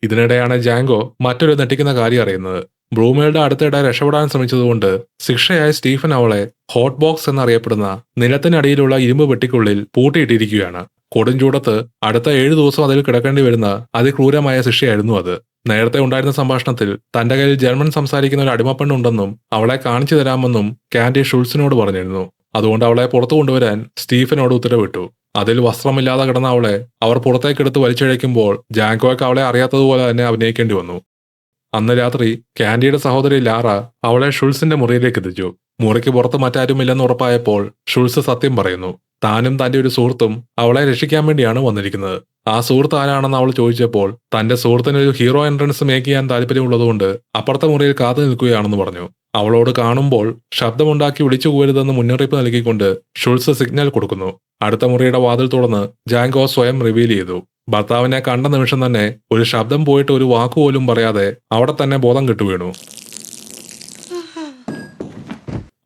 ഇതിനിടെയാണ് ജാങ്കോ മറ്റൊരു ഞെട്ടിക്കുന്ന കാര്യം അറിയുന്നത്. ബ്രൂമേൽഡ് അടുത്തിടെ രക്ഷപ്പെടാൻ ശ്രമിച്ചതുകൊണ്ട് ശിക്ഷയായി സ്റ്റീഫൻ അവളെ ഹോട്ട് ബോക്സ് എന്നറിയപ്പെടുന്ന നിലത്തിനടിയിലുള്ള ഇരുമ്പ് പെട്ടിക്കുള്ളിൽ പൂട്ടിയിട്ടിരിക്കുകയാണ്. കൊടുംചൂടത്ത് അടുത്ത 7 ദിവസം അതിൽ കിടക്കേണ്ടി വരുന്ന അതിക്രൂരമായ ശിക്ഷയായിരുന്നു അത്. നേരത്തെ ഉണ്ടായിരുന്ന സംഭാഷണത്തിൽ തന്റെ കയ്യിൽ ജർമ്മൻ സംസാരിക്കുന്ന ഒരു അടിമപ്പെണ്ണുണ്ടെന്നും അവളെ കാണിച്ചു തരാമെന്നും കാൻഡി ഷുൾസിനോട് പറഞ്ഞിരുന്നു. അതുകൊണ്ട് അവളെ പുറത്തു കൊണ്ടുവരാൻ സ്റ്റീഫനോട് ഉത്തരവിട്ടു. അതിൽ വസ്ത്രമില്ലാതെ കിടന്ന അവളെ അവർ പുറത്തേക്കെടുത്ത് വലിച്ചിഴയ്ക്കുമ്പോൾ ജാങ്കോയ്ക്ക് അവളെ അറിയാത്തതുപോലെ തന്നെ അഭിനയിക്കേണ്ടി വന്നു. അന്ന് രാത്രി കാൻഡിയുടെ സഹോദരി ലാറ അവളെ ഷുൾസിന്റെ മുറിയിലേക്ക് എത്തിച്ചു. മുറിക്ക് പുറത്ത് മറ്റാരുമില്ലെന്ന് ഉറപ്പായപ്പോൾ ഷുൾസ് സത്യം പറയുന്നു. താനും തന്റെ ഒരു സുഹൃത്തും അവളെ രക്ഷിക്കാൻ വേണ്ടിയാണ് വന്നിരിക്കുന്നത്. ആ സുഹൃത്ത് ആരാണെന്ന് അവൾ ചോദിച്ചപ്പോൾ തന്റെ സുഹൃത്തിന് ഒരു ഹീറോ എൻട്രൻസ് മേക്ക് ചെയ്യാൻ താല്പര്യമുള്ളതുകൊണ്ട് അപ്പുറത്തെ മുറിയിൽ കാത്തു നിൽക്കുകയാണെന്ന് പറഞ്ഞു. അവളോട് കാണുമ്പോൾ ശബ്ദമുണ്ടാക്കി വിളിച്ചു പോകരുതെന്ന് മുന്നറിയിപ്പ് നൽകിക്കൊണ്ട് ഷുൾസ് സിഗ്നൽ കൊടുക്കുന്നു. അടുത്ത മുറിയുടെ വാതിൽ തുറന്ന് ജാങ്കോ സ്വയം റിവീൽ ചെയ്തു. ഭർത്താവിനെ കണ്ട നിമിഷം തന്നെ ഒരു ശബ്ദം പോയിട്ട് ഒരു വാക്കുപോലും പറയാതെ അവിടെ തന്നെ ബോധം കെട്ടുവീണു.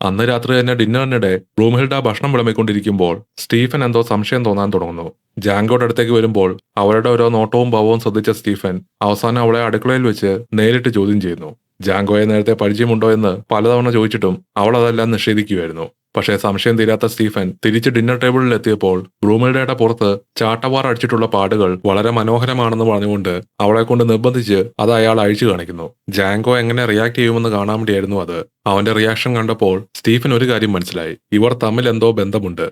അന്ന് രാത്രി തന്നെ ഡിന്നറിനിടെ ബ്ലൂംഹിൽഡ ഭക്ഷണം വിളമ്പിക്കൊണ്ടിരിക്കുമ്പോൾ സ്റ്റീഫൻ എന്തോ സംശയം തോന്നാൻ തുടങ്ങുന്നു. ജാങ്കോയുടെ അടുത്തേക്ക് വരുമ്പോൾ അവരുടെ ഓരോ നോട്ടവും ഭാവവും ശ്രദ്ധിച്ച സ്റ്റീഫൻ അവസാനം അവളെ അടുക്കളയിൽ വെച്ച് നേരിട്ട് ചോദ്യം ചെയ്യുന്നു. ജാങ്കോയെ നേരത്തെ പരിചയമുണ്ടോ എന്ന് പലതവണ ചോദിച്ചിട്ടും അവൾ അതെല്ലാം നിഷേധിക്കുകയായിരുന്നു. പക്ഷേ സംശയം തീരാത്ത സ്റ്റീഫൻ തിരിച്ച് ഡിന്നർ ടേബിളിൽ എത്തിയപ്പോൾ ബ്ലൂമിൽഡയുടെ പുറത്ത് ചാട്ടവാർ അടിച്ചിട്ടുള്ള പാടുകൾ വളരെ മനോഹരമാണെന്ന് പറഞ്ഞുകൊണ്ട് അവളെ കൊണ്ട് നിർബന്ധിച്ച് അത് അയാൾ അഴിച്ചു കാണിക്കുന്നു. ജാങ്കോ എങ്ങനെ റിയാക്ട് ചെയ്യുമെന്ന് കാണാൻ വേണ്ടിയായിരുന്നു അത്. അവന്റെ റിയാക്ഷൻ കണ്ടപ്പോൾ സ്റ്റീഫൻ ഒരു കാര്യം മനസ്സിലായി. ഇവർ തമ്മിൽ എന്തോ ബന്ധമുണ്ട്.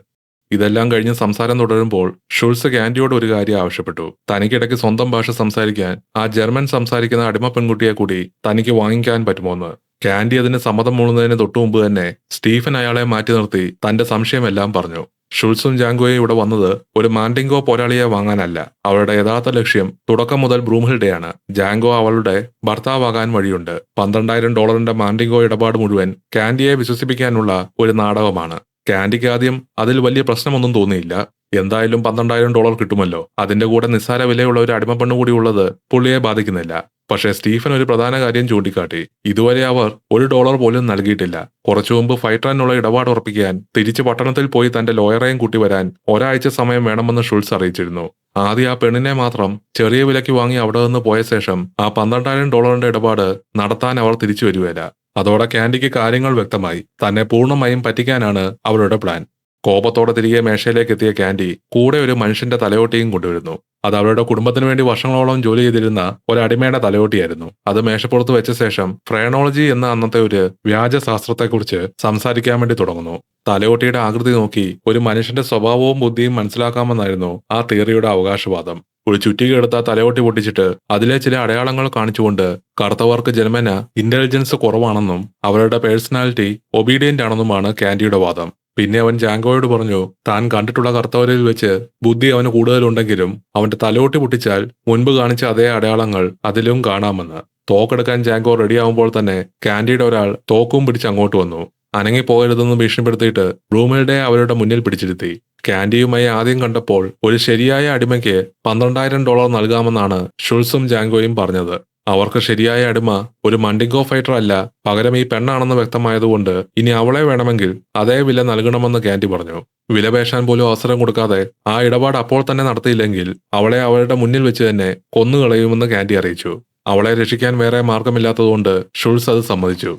ഇതെല്ലാം കഴിഞ്ഞ് സംസാരം തുടരുമ്പോൾ ഷുൾസ് കാൻഡിയോട് ഒരു കാര്യം ആവശ്യപ്പെട്ടു. തനിക്കിടയ്ക്ക് സ്വന്തം ഭാഷ സംസാരിക്കാൻ ആ ജർമ്മൻ സംസാരിക്കുന്ന അടിമ പെൺകുട്ടിയെ കൂടി തനിക്ക് വാങ്ങിക്കാൻ പറ്റുമോന്ന്. കാൻഡി അതിന് സമ്മതം മൂളുന്നതിന് തൊട്ടു മുമ്പ് തന്നെ സ്റ്റീഫൻ അയാളെ മാറ്റി നിർത്തി തന്റെ സംശയമെല്ലാം പറഞ്ഞു. ഷുൾസും ജാങ്കോയും ഇവിടെ വന്നത് ഒരു മാൻഡിങ്കോ പോരാളിയെ വാങ്ങാനല്ല. അവളുടെ യഥാർത്ഥ ലക്ഷ്യം തുടക്കം മുതൽ ബ്ലൂംഹിൽഡയാണ്. ജാങ്കോ അവളുടെ ഭർത്താവാകാൻ വഴിയുണ്ട്. $12,000 മാൻഡിങ്കോ ഇടപാട് മുഴുവൻ കാൻഡിയെ വിശ്വസിപ്പിക്കാനുള്ള ഒരു നാടകമാണ്. കാൻഡിക്ക് ആദ്യം അതിൽ വലിയ പ്രശ്നമൊന്നും തോന്നിയില്ല. എന്തായാലും $12,000 കിട്ടുമല്ലോ. അതിന്റെ കൂടെ നിസ്സാര വിലയുള്ള ഒരു അടിമപ്പെണ്ണു കൂടി ഉള്ളത് പുള്ളിയെ ബാധിക്കുന്നില്ല. പക്ഷേ സ്റ്റീഫൻ ഒരു പ്രധാന കാര്യം ചൂണ്ടിക്കാട്ടി. ഇതുവരെ അവർ $1 പോലും നൽകിയിട്ടില്ല. കുറച്ചു മുമ്പ് ഫൈറ്ററിനുള്ള ഇടപാട് ഉറപ്പിക്കാൻ തിരിച്ച് പട്ടണത്തിൽ പോയി തന്റെ ലോയറേയും കൂട്ടി വരാൻ ഒരാഴ്ച സമയം വേണമെന്ന് ഷുൾസ് അറിയിച്ചിരുന്നു. ആദ്യം ആ പെണ്ണിനെ മാത്രം ചെറിയ വിലയ്ക്ക് വാങ്ങി അവിടെ നിന്ന് പോയ ശേഷം ആ $12,000 ഇടപാട് നടത്താൻ അവർ തിരിച്ചു വരുകയില്ല. അതോടെ കാൻഡിക്ക് കാര്യങ്ങൾ വ്യക്തമായി. തന്നെ പൂർണ്ണമായും പറ്റിക്കാനാണ് അവരുടെ പ്ലാൻ. കോപത്തോടെ തിരികെ മേശയിലേക്ക് എത്തിയ കാൻഡി കൂടെ ഒരു മനുഷ്യന്റെ തലയോട്ടിയും കൊണ്ടുവരുന്നു. അത് അവരുടെ കുടുംബത്തിന് വേണ്ടി വർഷങ്ങളോളം ജോലി ചെയ്തിരുന്ന ഒരു അടിമയുടെ തലയോട്ടിയായിരുന്നു. അത് മേശപ്പുറത്ത് വെച്ച ശേഷം ഫ്രേണോളജി എന്ന അന്നത്തെ ഒരു വ്യാജ ശാസ്ത്രത്തെക്കുറിച്ച് സംസാരിക്കാൻ വേണ്ടി തുടങ്ങുന്നു. തലയോട്ടിയുടെ ആകൃതി നോക്കി ഒരു മനുഷ്യന്റെ സ്വഭാവവും ബുദ്ധിയും മനസ്സിലാക്കാമെന്നായിരുന്നു ആ തിയറിയുടെ അവകാശവാദം. ഒരു ചുറ്റിക എടുത്ത തലയോട്ടി പൊട്ടിച്ചിട്ട് അതിലെ ചില അടയാളങ്ങൾ കാണിച്ചുകൊണ്ട് കറുത്തവർക്ക് ജന്മന ഇന്റലിജൻസ് കുറവാണെന്നും അവരുടെ പേഴ്സണാലിറ്റി ഒബീഡിയന്റ് ആണെന്നുമാണ് കാൻഡിയുടെ വാദം. പിന്നെ അവൻ ജാങ്കോയോട് പറഞ്ഞു താൻ കണ്ടിട്ടുള്ള കറുത്തവരിൽ വെച്ച് ബുദ്ധി അവന് കൂടുതലുണ്ടെങ്കിലും അവന്റെ തലയോട്ടി പൊട്ടിച്ചാൽ മുൻപ് കാണിച്ച അതേ അടയാളങ്ങൾ അതിലും കാണാമെന്ന്. തോക്കെടുക്കാൻ ജാങ്കോ റെഡിയാവുമ്പോൾ തന്നെ കാൻഡിയുടെ ഒരാൾ തോക്കും പിടിച്ച് അങ്ങോട്ട് വന്നു. അനങ്ങി പോകരുതെന്ന് ഭീഷണിപ്പെടുത്തിയിട്ട് ബ്ലൂമിൽഡയെ അവരുടെ മുന്നിൽ പിടിച്ചിരുത്തി. കാൻഡിയുമായി ആദ്യം കണ്ടപ്പോൾ ഒരു ശരിയായ അടിമയ്ക്ക് $12,000 നൽകാമെന്നാണ് ഷുൾസും ജാങ്കോയും പറഞ്ഞത്. അവർക്ക് ശരിയായ അടിമ ഒരു മണ്ടിങ്കോ ഫൈറ്റർ അല്ല, പകരം ഈ പെണ്ണാണെന്ന് വ്യക്തമായതുകൊണ്ട് ഇനി അവളെ വേണമെങ്കിൽ അതേ വില നൽകണമെന്ന് കാൻഡി പറഞ്ഞു. വിലപേശാൻ പോലും അവസരം കൊടുക്കാതെ ആ ഇടപാട് അപ്പോൾ തന്നെ നടത്തിയില്ലെങ്കിൽ അവളെ അവരുടെ മുന്നിൽ വെച്ച് തന്നെ കൊന്നുകളയുമെന്ന് കാൻഡി അറിയിച്ചു. അവളെ രക്ഷിക്കാൻ വേറെ മാർഗമില്ലാത്തതുകൊണ്ട് ഷുൾസ് അത് സമ്മതിച്ചു.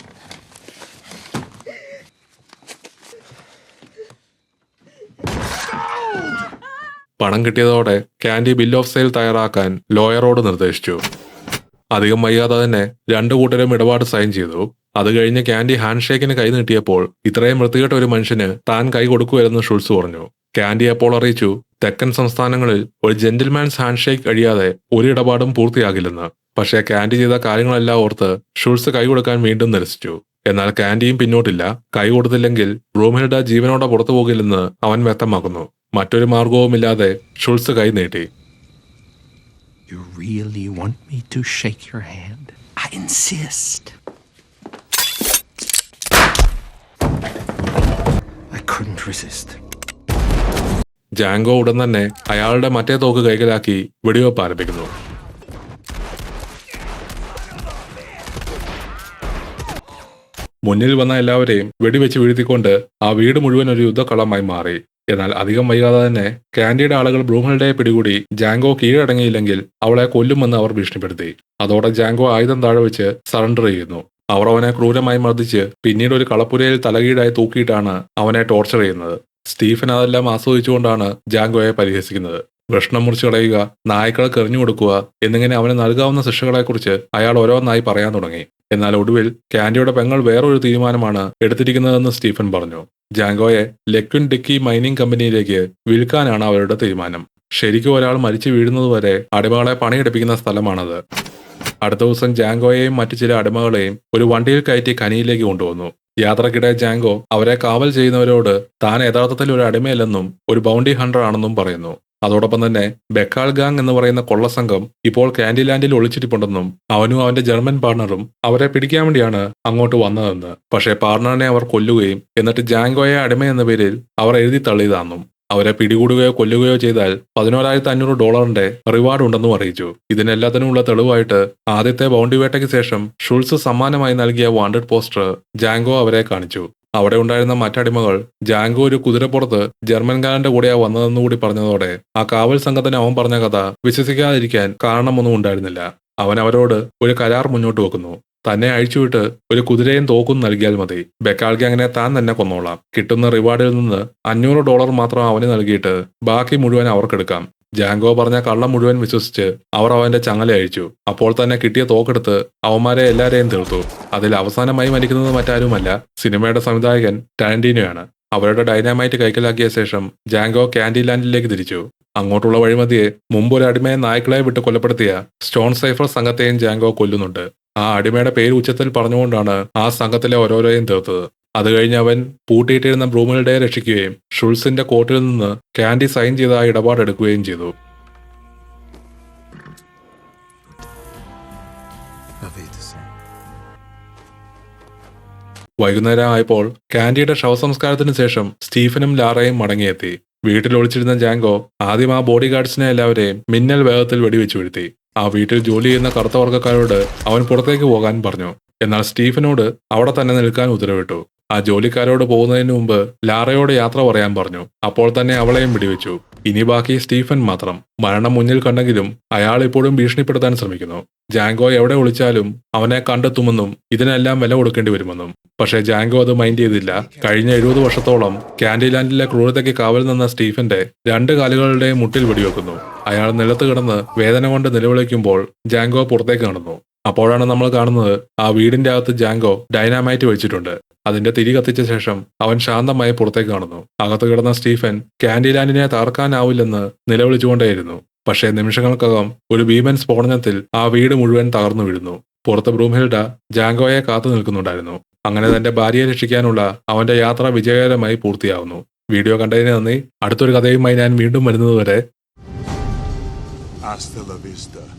പണം കിട്ടിയതോടെ കാൻഡി ബിൽ ഓഫ് സെയിൽ തയ്യാറാക്കാൻ ലോയറോട് നിർദ്ദേശിച്ചു. അധികം വൈകാതെ തന്നെ രണ്ടു കൂട്ടരും ഇടപാട് സൈൻ ചെയ്തു. അത് കഴിഞ്ഞ് കാൻഡി ഹാൻഡ് ഷേക്കിന് കൈ നീട്ടിയപ്പോൾ ഇത്രയും വൃത്തികെട്ട ഒരു മനുഷ്യന് താൻ കൈ കൊടുക്കുമായിരുന്നു ഷുൾസ് പറഞ്ഞു. കാൻഡി അപ്പോൾ അറിയിച്ചു തെക്കൻ സംസ്ഥാനങ്ങളിൽ ഒരു ജെന്റിൽമാൻസ് ഹാൻഡ് ഷേക്ക് കഴിയാതെ ഒരു ഇടപാടും പൂർത്തിയാകില്ലെന്ന്. പക്ഷേ കാൻഡി ചെയ്ത കാര്യങ്ങളെല്ലാം ഓർത്ത് ഷുൾസ് കൈ കൊടുക്കാൻ വീണ്ടും നിരസിച്ചു. എന്നാൽ കാൻഡിയും പിന്നോട്ടില്ല. കൈ കൊടുത്തില്ലെങ്കിൽ ബ്ലൂംഹിൽഡ ജീവനോടെ പുറത്തു പോകില്ലെന്ന് അവൻ വ്യക്തമാക്കുന്നു. മറ്റൊരു മാർഗവുമില്ലാതെ ഷുൾസ് കൈ നീട്ടി. You really want me to shake your hand? I insist. I couldn't resist. Jango ഉടൻ തന്നെ അയാളുടെ മറ്റേ തോക്ക് കൈക്കലാക്കി വെടിവെപ്പ് ആരംഭിക്കുന്നു. മുന്നിൽ വന്ന എല്ലാവരെയും വെടിവെച്ച് വീഴ്ത്തിക്കൊണ്ട് ആ വീട് മുഴുവൻ ഒരു യുദ്ധക്കളമായി മാറി. എന്നാൽ അധികം വൈകാതെ തന്നെ കാൻഡിയുടെ ആളുകൾ ബ്ലൂംഹിൽഡയെ പിടികൂടി ജാങ്കോ കീഴടങ്ങിയില്ലെങ്കിൽ അവളെ കൊല്ലുമെന്ന് അവർ ഭീഷണിപ്പെടുത്തി. അതോടെ ജാങ്കോ ആയുധം താഴെ വെച്ച് സറണ്ടർ ചെയ്യുന്നു. അവർ അവനെ ക്രൂരമായി മർദ്ദിച്ച് പിന്നീട് ഒരു കളപ്പുരയിൽ തലകീഴായി തൂക്കിയിട്ടാണ് അവനെ ടോർച്ചർ ചെയ്യുന്നത്. സ്റ്റീഫൻ അതെല്ലാം ആസ്വദിച്ചുകൊണ്ടാണ് ജാങ്കോയെ പരിഹസിക്കുന്നത്. വൃഷ്ണം മുറിച്ചു കളയുക, നായ്ക്കളെ എറിഞ്ഞു കൊടുക്കുക എന്നിങ്ങനെ അവന് നൽകാവുന്ന ശിക്ഷകളെക്കുറിച്ച് അയാൾ ഓരോന്നായി പറയാൻ തുടങ്ങി. എന്നാൽ ഒടുവിൽ കാൻഡിയുടെ പെങ്ങൾ വേറൊരു തീരുമാനമാണ് എടുത്തിരിക്കുന്നതെന്ന് സ്റ്റീഫൻ പറഞ്ഞു. ജാങ്കോയെ ലെക്വിൻ ഡിക്കി മൈനിങ് കമ്പനിയിലേക്ക് വിൽക്കാനാണ് അവരുടെ തീരുമാനം. ശരിക്കും ഒരാൾ മരിച്ചു വീഴുന്നതുവരെ അടിമകളെ പണിയെടുപ്പിക്കുന്ന സ്ഥലമാണത്. അടുത്ത ദിവസം ജാങ്കോയെയും മറ്റു ചില അടിമകളെയും ഒരു വണ്ടിയിൽ കയറ്റി ഖനിയിലേക്ക് കൊണ്ടുവന്നു. യാത്രക്കിടെ ജാങ്കോ അവരെ കാവൽ ചെയ്യുന്നവരോട് താൻ യഥാർത്ഥത്തിൽ ഒരു അടിമയല്ലെന്നും ഒരു ബൗണ്ടി ഹണ്ടർ ആണെന്നും പറയുന്നു. അതോടൊപ്പം തന്നെ ബെക്കാൾ ഗാങ് എന്ന് പറയുന്ന കൊള്ളസംഘം ഇപ്പോൾ കാൻഡിലാൻഡിൽ ഒളിച്ചിരിപ്പുണ്ടെന്നും അവനും അവന്റെ ജർമ്മൻ പാർട്ണറും അവരെ പിടിക്കാൻ വേണ്ടിയാണ് അങ്ങോട്ട് വന്നതെന്ന്. പക്ഷേ പാർട്ണറിനെ അവർ കൊല്ലുകയും എന്നിട്ട് ജാങ്കോയെ അടിമ എന്ന പേരിൽ അവർ എഴുതി തള്ളിയതാണെന്നും അവരെ പിടികൂടുകയോ കൊല്ലുകയോ ചെയ്താൽ $11,500 റിവാർഡ് ഉണ്ടെന്നും അറിയിച്ചു. ഇതിനെല്ലാത്തിനുമുള്ള തെളിവായിട്ട് ആദ്യത്തെ ബൗണ്ടി വേട്ടയ്ക്ക് ശേഷം ഷുൾസ് സമ്മാനമായി നൽകിയ വാണ്ടഡ് പോസ്റ്റർ ജാങ്കോ അവരെ കാണിച്ചു. അവിടെ ഉണ്ടായിരുന്ന മറ്റടിമകൾ ജാങ്കോ ഒരു കുതിരപ്പുറത്ത് ജർമ്മൻകാരന്റെ കൂടെയാ വന്നതെന്നുകൂടി പറഞ്ഞതോടെ ആ കാവൽ സംഘത്തിന് അവൻ പറഞ്ഞ കഥ വിശ്വസിക്കാതിരിക്കാൻ കാരണമൊന്നും ഉണ്ടായിരുന്നില്ല. അവൻ അവരോട് ഒരു കരാർ മുന്നോട്ട് വെക്കുന്നു. തന്നെ അഴിച്ചുവിട്ട് ഒരു കുതിരയും തോക്കും നൽകിയാൽ മതി. ബെക്കാൾഗി അങ്ങനെ താൻ തന്നെ കൊന്നോളാം. കിട്ടുന്ന റിവാർഡിൽ നിന്ന് $500 മാത്രം അവന് നൽകിയിട്ട് ബാക്കി മുഴുവൻ അവർക്കെടുക്കാം. ജാങ്കോ പറഞ്ഞ കള്ളം മുഴുവൻ വിശ്വസിച്ച് അവർ അവന്റെ ചങ്ങല അഴിച്ചു. അപ്പോൾ തന്നെ കിട്ടിയ തോക്കെടുത്ത് അവന്മാരെ എല്ലാരെയും തീർത്തു. അതിൽ അവസാനമായി മരിക്കുന്നത് മറ്റാരുമല്ല, സിനിമയുടെ സംവിധായകൻ ടാരന്റീനോയാണ്. അവരുടെ ഡൈനാമൈറ്റ് കൈക്കലാക്കിയ ശേഷം ജാങ്കോ കാൻഡിലാൻഡിലേക്ക് തിരിച്ചു. അങ്ങോട്ടുള്ള വഴിമതിയെ മുമ്പൊരു അടിമയെ നായ്ക്കളെ വിട്ട് കൊലപ്പെടുത്തിയ സ്റ്റോൺ സൈഫർ സംഘത്തെയും ജാങ്കോ കൊല്ലുന്നുണ്ട്. ആ അടിമയുടെ പേര് ഉച്ചത്തിൽ പറഞ്ഞുകൊണ്ടാണ് ആ സംഘത്തിലെ ഓരോരോയും തീർത്തത്. അത് കഴിഞ്ഞ് അവൻ പൂട്ടിയിട്ടിരുന്ന ബ്രൂമൽഡയെ രക്ഷിക്കുകയും ഷുൾസിന്റെ കോർട്ടിൽ നിന്ന് കാൻഡി സൈൻ ചെയ്ത ആ ഇടപാടെടുക്കുകയും ചെയ്തു. വൈകുന്നേരം ആയപ്പോൾ കാൻഡിയുടെ ശവസംസ്കാരത്തിന് ശേഷം സ്റ്റീഫനും ലാറയും മടങ്ങിയെത്തി. വീട്ടിൽ ഒളിച്ചിരുന്ന ജാങ്കോ ആദ്യം ആ ബോഡി ഗാർഡ്സിനെ എല്ലാവരെയും മിന്നൽ വേഗത്തിൽ വെടിവെച്ചു വീഴ്ത്തി. ആ വീട്ടിൽ ജോലി ചെയ്യുന്ന കറുത്ത വർഗ്ഗക്കാരോട് അവൻ പുറത്തേക്ക് പോകാൻ പറഞ്ഞു. എന്നാൽ സ്റ്റീഫനോട് അവിടെ തന്നെ നിൽക്കാൻ ഉത്തരവിട്ടു. ആ ജോലിക്കാരോട് പോകുന്നതിന് മുമ്പ് ലാറയോട് യാത്ര പറയാൻ പറഞ്ഞു. അപ്പോൾ തന്നെ അവളെയും വെടിവെച്ചു. ഇനി ബാക്കി സ്റ്റീഫൻ മാത്രം. മരണം മുന്നിൽ കണ്ടെങ്കിലും അയാൾ ഇപ്പോഴും ഭീഷണിപ്പെടുത്താൻ ശ്രമിക്കുന്നു. ജാങ്കോ എവിടെ ഒളിച്ചാലും അവനെ കണ്ടെത്തുമെന്നും ഇതിനെല്ലാം വില കൊടുക്കേണ്ടി വരുമെന്നും. പക്ഷേ ജാങ്കോ അത് മൈൻഡ് ചെയ്തില്ല. കഴിഞ്ഞ 70 വർഷത്തോളം കാൻഡിലാൻഡിലെ ക്രൂരതയ്ക്ക് കാവൽ നിന്ന സ്റ്റീഫന്റെ 2 കാലുകളുടെ മുട്ടിൽ വെടിവെക്കുന്നു. അയാൾ നിലത്ത് കിടന്ന് വേദന കൊണ്ട് നിലവിളിക്കുമ്പോൾ ജാങ്കോ പുറത്തേക്ക് നടന്നു. അപ്പോഴാണ് നമ്മൾ കാണുന്നത് ആ വീടിന്റെ അകത്ത് ജാങ്കോ ഡൈനാമൈറ്റ് വെച്ചിട്ടുണ്ട്. അതിന്റെ തിരി കത്തിച്ച ശേഷം അവൻ ശാന്തമായി പുറത്തേക്ക് കാണുന്നു. അകത്ത് കിടന്ന സ്റ്റീഫൻ കാൻഡിലാൻഡിനെ തകർക്കാനാവില്ലെന്ന് നിലവിളിച്ചുകൊണ്ടേയിരുന്നു. പക്ഷേ നിമിഷങ്ങൾക്കകം ഒരു ഭീമൻ സ്ഫോടനത്തിൽ ആ വീട് മുഴുവൻ തകർന്നു വീഴുന്നു. പുറത്ത് ബ്രൂംഹിൽഡ ജാങ്കോയെ കാത്തു നിൽക്കുന്നുണ്ടായിരുന്നു. അങ്ങനെ തന്റെ ഭാര്യയെ രക്ഷിക്കാനുള്ള അവന്റെ യാത്ര വിജയകരമായി പൂർത്തിയാവുന്നു. വീഡിയോ കണ്ടതിന് നന്ദി. അടുത്തൊരു കഥയുമായി ഞാൻ വീണ്ടും വരുന്നതുവരെ Hasta la vista.